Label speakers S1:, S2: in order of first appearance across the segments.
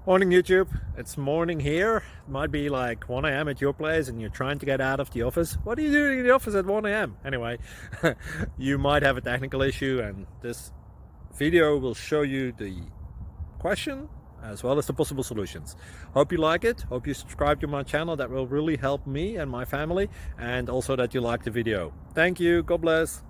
S1: Morning YouTube, it's morning here. It might be like 1 a.m. at your place and you're trying to get out of the office. What are you doing in the office at 1 a.m.? Anyway, you might have a technical issue and this video will show you the question as well as the possible solutions. Hope you like it, hope you subscribe to my channel. That will really help me and my family, and also that you like the video. Thank you, God bless.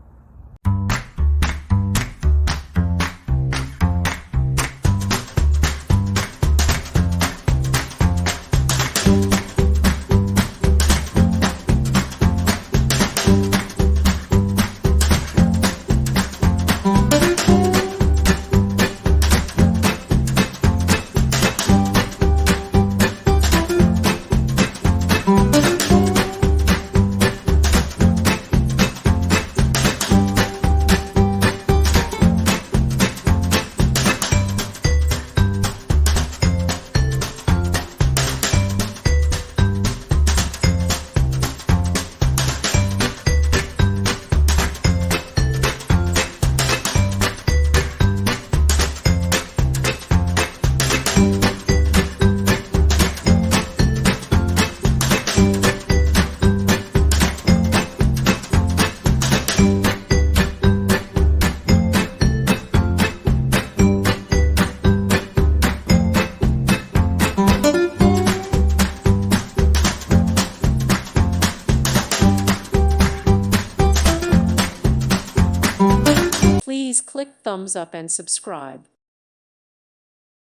S2: Please click thumbs up and subscribe.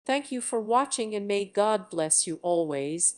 S2: Thank you for watching, and may God bless you always.